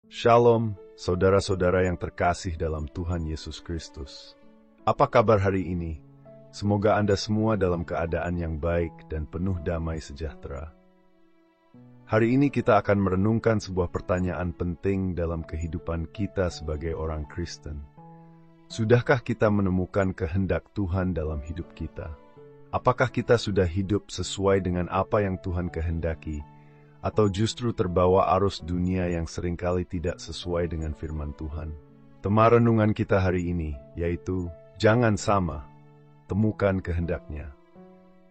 Shalom, saudara-saudara yang terkasih dalam Tuhan Yesus Kristus. Apa kabar hari ini? Semoga Anda semua dalam keadaan yang baik dan penuh damai sejahtera. Hari ini kita akan merenungkan sebuah pertanyaan penting dalam kehidupan kita sebagai orang Kristen. Sudahkah kita menemukan kehendak Tuhan dalam hidup kita? Apakah kita sudah hidup sesuai dengan apa yang Tuhan kehendaki? Atau justru terbawa arus dunia yang seringkali tidak sesuai dengan firman Tuhan? Tema renungan kita hari ini yaitu Jangan Sama, Temukan Kehendaknya.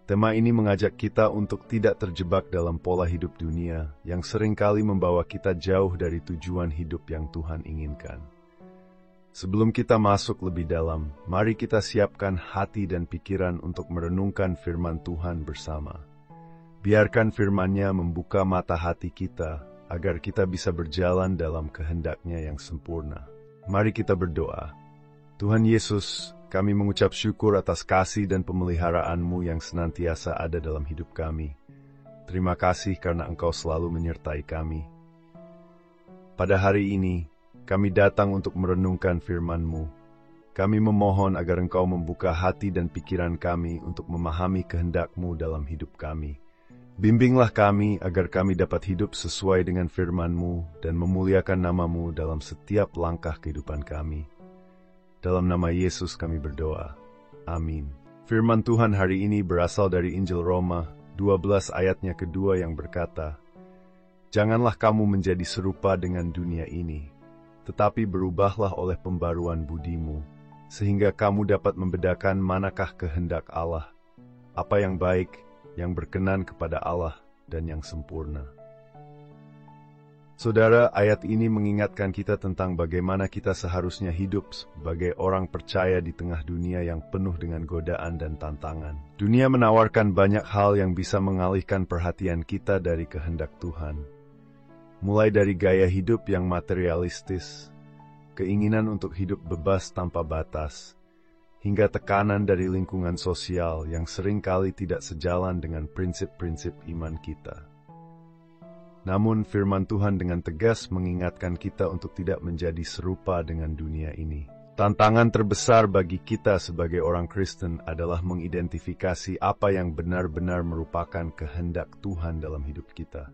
Tema ini mengajak kita untuk tidak terjebak dalam pola hidup dunia yang seringkali membawa kita jauh dari tujuan hidup yang Tuhan inginkan. Sebelum kita masuk lebih dalam, mari kita siapkan hati dan pikiran untuk merenungkan firman Tuhan bersama. Biarkan firman-Nya membuka mata hati kita, agar kita bisa berjalan dalam kehendak-Nya yang sempurna. Mari kita berdoa. Tuhan Yesus, kami mengucap syukur atas kasih dan pemeliharaan-Mu yang senantiasa ada dalam hidup kami. Terima kasih karena Engkau selalu menyertai kami. Pada hari ini, kami datang untuk merenungkan firman-Mu. Kami memohon agar Engkau membuka hati dan pikiran kami untuk memahami kehendak-Mu dalam hidup kami. Bimbinglah kami agar kami dapat hidup sesuai dengan firman-Mu dan memuliakan nama-Mu dalam setiap langkah kehidupan kami. Dalam nama Yesus kami berdoa. Amin. Firman Tuhan hari ini berasal dari Injil Roma 12 ayatnya kedua yang berkata, "Janganlah kamu menjadi serupa dengan dunia ini, tetapi berubahlah oleh pembaruan budimu, sehingga kamu dapat membedakan manakah kehendak Allah, apa yang baik, yang berkenan kepada Allah, dan yang sempurna." Saudara, ayat ini mengingatkan kita tentang bagaimana kita seharusnya hidup sebagai orang percaya di tengah dunia yang penuh dengan godaan dan tantangan. Dunia menawarkan banyak hal yang bisa mengalihkan perhatian kita dari kehendak Tuhan. Mulai dari gaya hidup yang materialistis, keinginan untuk hidup bebas tanpa batas, hingga tekanan dari lingkungan sosial yang seringkali tidak sejalan dengan prinsip-prinsip iman kita. Namun firman Tuhan dengan tegas mengingatkan kita untuk tidak menjadi serupa dengan dunia ini. Tantangan terbesar bagi kita sebagai orang Kristen adalah mengidentifikasi apa yang benar-benar merupakan kehendak Tuhan dalam hidup kita.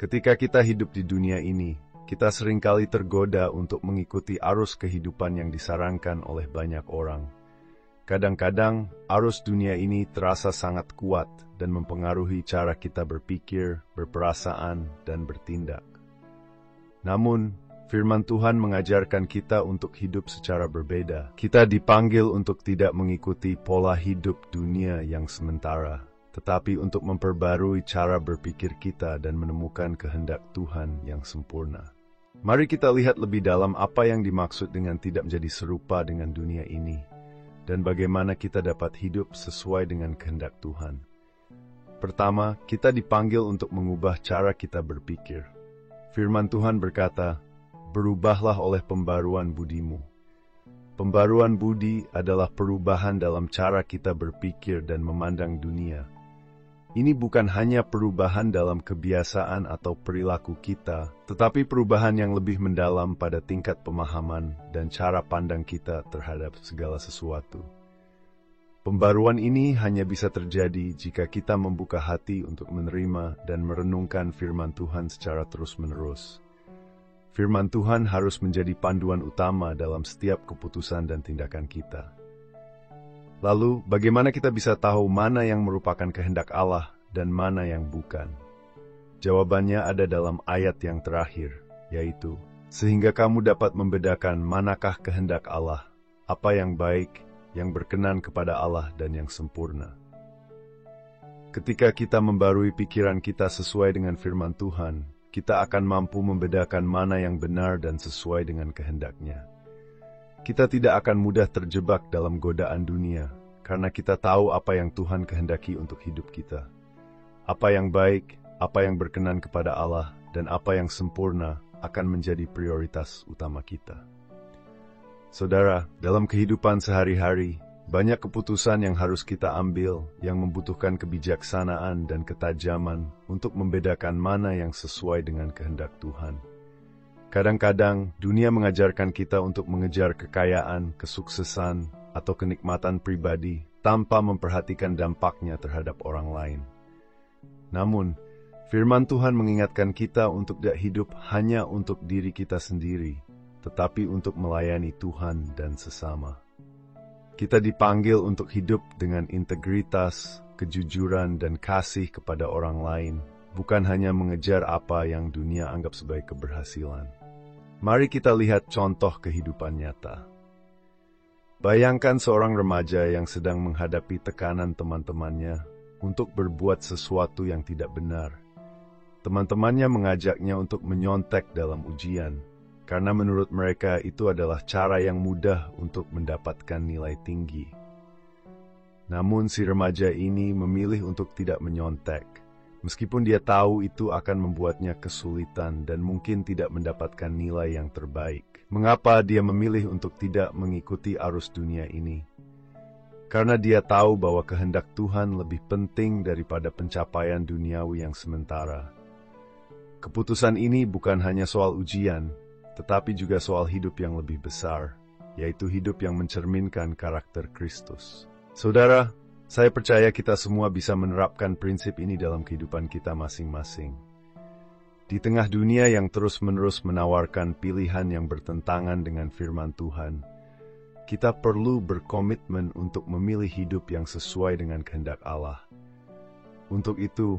Ketika kita hidup di dunia ini, kita seringkali tergoda untuk mengikuti arus kehidupan yang disarankan oleh banyak orang. Kadang-kadang, arus dunia ini terasa sangat kuat dan mempengaruhi cara kita berpikir, berperasaan, dan bertindak. Namun, firman Tuhan mengajarkan kita untuk hidup secara berbeda. Kita dipanggil untuk tidak mengikuti pola hidup dunia yang sementara, tetapi untuk memperbarui cara berpikir kita dan menemukan kehendak Tuhan yang sempurna. Mari kita lihat lebih dalam apa yang dimaksud dengan tidak menjadi serupa dengan dunia ini, dan bagaimana kita dapat hidup sesuai dengan kehendak Tuhan. Pertama, kita dipanggil untuk mengubah cara kita berpikir. Firman Tuhan berkata, "Berubahlah oleh pembaruan budimu." Pembaruan budi adalah perubahan dalam cara kita berpikir dan memandang dunia. Ini bukan hanya perubahan dalam kebiasaan atau perilaku kita, tetapi perubahan yang lebih mendalam pada tingkat pemahaman dan cara pandang kita terhadap segala sesuatu. Pembaruan ini hanya bisa terjadi jika kita membuka hati untuk menerima dan merenungkan firman Tuhan secara terus-menerus. Firman Tuhan harus menjadi panduan utama dalam setiap keputusan dan tindakan kita. Lalu, bagaimana kita bisa tahu mana yang merupakan kehendak Allah dan mana yang bukan? Jawabannya ada dalam ayat yang terakhir, yaitu, "Sehingga kamu dapat membedakan manakah kehendak Allah, apa yang baik, yang berkenan kepada Allah, dan yang sempurna." Ketika kita membarui pikiran kita sesuai dengan firman Tuhan, kita akan mampu membedakan mana yang benar dan sesuai dengan kehendak-Nya. Kita tidak akan mudah terjebak dalam godaan dunia, karena kita tahu apa yang Tuhan kehendaki untuk hidup kita. Apa yang baik, apa yang berkenan kepada Allah, dan apa yang sempurna akan menjadi prioritas utama kita. Saudara, dalam kehidupan sehari-hari, banyak keputusan yang harus kita ambil yang membutuhkan kebijaksanaan dan ketajaman untuk membedakan mana yang sesuai dengan kehendak Tuhan. Kadang-kadang, dunia mengajarkan kita untuk mengejar kekayaan, kesuksesan, atau kenikmatan pribadi tanpa memperhatikan dampaknya terhadap orang lain. Namun, firman Tuhan mengingatkan kita untuk tidak hidup hanya untuk diri kita sendiri, tetapi untuk melayani Tuhan dan sesama. Kita dipanggil untuk hidup dengan integritas, kejujuran, dan kasih kepada orang lain, bukan hanya mengejar apa yang dunia anggap sebagai keberhasilan. Mari kita lihat contoh kehidupan nyata. Bayangkan seorang remaja yang sedang menghadapi tekanan teman-temannya untuk berbuat sesuatu yang tidak benar. Teman-temannya mengajaknya untuk menyontek dalam ujian, karena menurut mereka itu adalah cara yang mudah untuk mendapatkan nilai tinggi. Namun si remaja ini memilih untuk tidak menyontek, meskipun dia tahu itu akan membuatnya kesulitan dan mungkin tidak mendapatkan nilai yang terbaik. Mengapa dia memilih untuk tidak mengikuti arus dunia ini? Karena dia tahu bahwa kehendak Tuhan lebih penting daripada pencapaian duniawi yang sementara. Keputusan ini bukan hanya soal ujian, tetapi juga soal hidup yang lebih besar, yaitu hidup yang mencerminkan karakter Kristus. Saudara, saya percaya kita semua bisa menerapkan prinsip ini dalam kehidupan kita masing-masing. Di tengah dunia yang terus-menerus menawarkan pilihan yang bertentangan dengan firman Tuhan, kita perlu berkomitmen untuk memilih hidup yang sesuai dengan kehendak Allah. Untuk itu,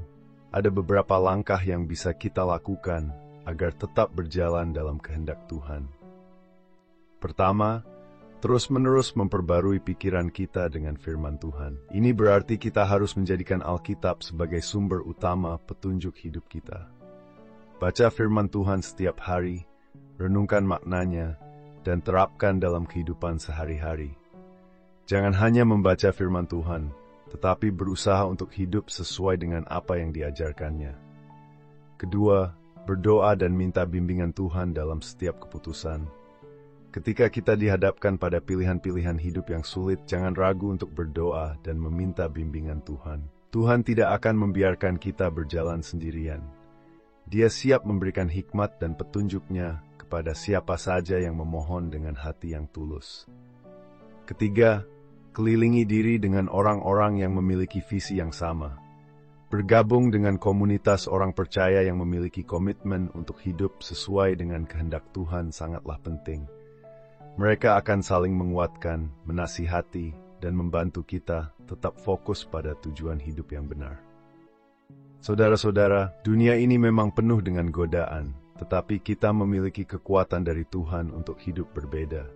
ada beberapa langkah yang bisa kita lakukan agar tetap berjalan dalam kehendak Tuhan. Pertama, terus-menerus memperbarui pikiran kita dengan firman Tuhan. Ini berarti kita harus menjadikan Alkitab sebagai sumber utama petunjuk hidup kita. Baca firman Tuhan setiap hari, renungkan maknanya, dan terapkan dalam kehidupan sehari-hari. Jangan hanya membaca firman Tuhan, tetapi berusaha untuk hidup sesuai dengan apa yang diajarkannya. Kedua, berdoa dan minta bimbingan Tuhan dalam setiap keputusan. Ketika kita dihadapkan pada pilihan-pilihan hidup yang sulit, jangan ragu untuk berdoa dan meminta bimbingan Tuhan. Tuhan tidak akan membiarkan kita berjalan sendirian. Dia siap memberikan hikmat dan petunjuknya kepada siapa saja yang memohon dengan hati yang tulus. Ketiga, kelilingi diri dengan orang-orang yang memiliki visi yang sama. Bergabung dengan komunitas orang percaya yang memiliki komitmen untuk hidup sesuai dengan kehendak Tuhan sangatlah penting. Mereka akan saling menguatkan, menasihati, dan membantu kita tetap fokus pada tujuan hidup yang benar. Saudara-saudara, dunia ini memang penuh dengan godaan, tetapi kita memiliki kekuatan dari Tuhan untuk hidup berbeda.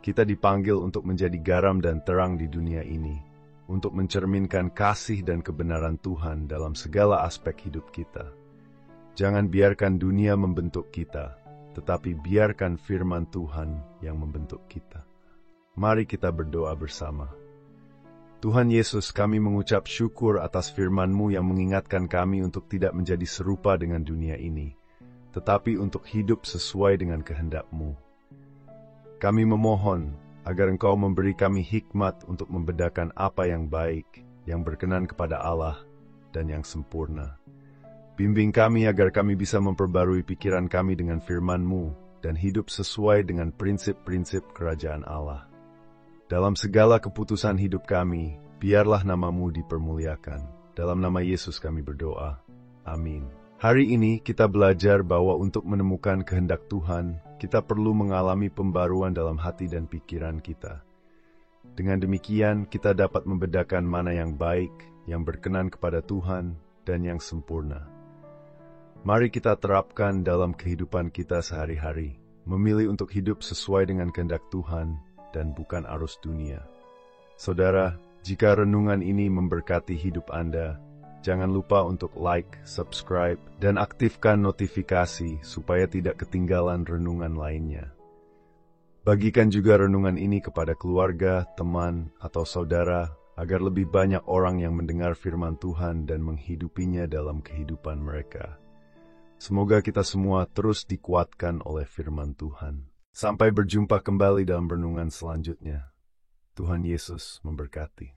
Kita dipanggil untuk menjadi garam dan terang di dunia ini, untuk mencerminkan kasih dan kebenaran Tuhan dalam segala aspek hidup kita. Jangan biarkan dunia membentuk kita, tetapi biarkan firman Tuhan yang membentuk kita. Mari kita berdoa bersama. Tuhan Yesus, kami mengucap syukur atas firman-Mu yang mengingatkan kami untuk tidak menjadi serupa dengan dunia ini, tetapi untuk hidup sesuai dengan kehendak-Mu. Kami memohon agar Engkau memberi kami hikmat untuk membedakan apa yang baik, yang berkenan kepada Allah, dan yang sempurna. Bimbing kami agar kami bisa memperbarui pikiran kami dengan firman-Mu dan hidup sesuai dengan prinsip-prinsip kerajaan Allah. Dalam segala keputusan hidup kami, biarlah nama-Mu dipermuliakan. Dalam nama Yesus kami berdoa. Amin. Hari ini kita belajar bahwa untuk menemukan kehendak Tuhan, kita perlu mengalami pembaruan dalam hati dan pikiran kita. Dengan demikian, kita dapat membedakan mana yang baik, yang berkenan kepada Tuhan, dan yang sempurna. Mari kita terapkan dalam kehidupan kita sehari-hari, memilih untuk hidup sesuai dengan kehendak Tuhan dan bukan arus dunia. Saudara, jika renungan ini memberkati hidup Anda, jangan lupa untuk like, subscribe, dan aktifkan notifikasi supaya tidak ketinggalan renungan lainnya. Bagikan juga renungan ini kepada keluarga, teman, atau saudara, agar lebih banyak orang yang mendengar firman Tuhan dan menghidupinya dalam kehidupan mereka. Semoga kita semua terus dikuatkan oleh firman Tuhan. Sampai berjumpa kembali dalam renungan selanjutnya. Tuhan Yesus memberkati.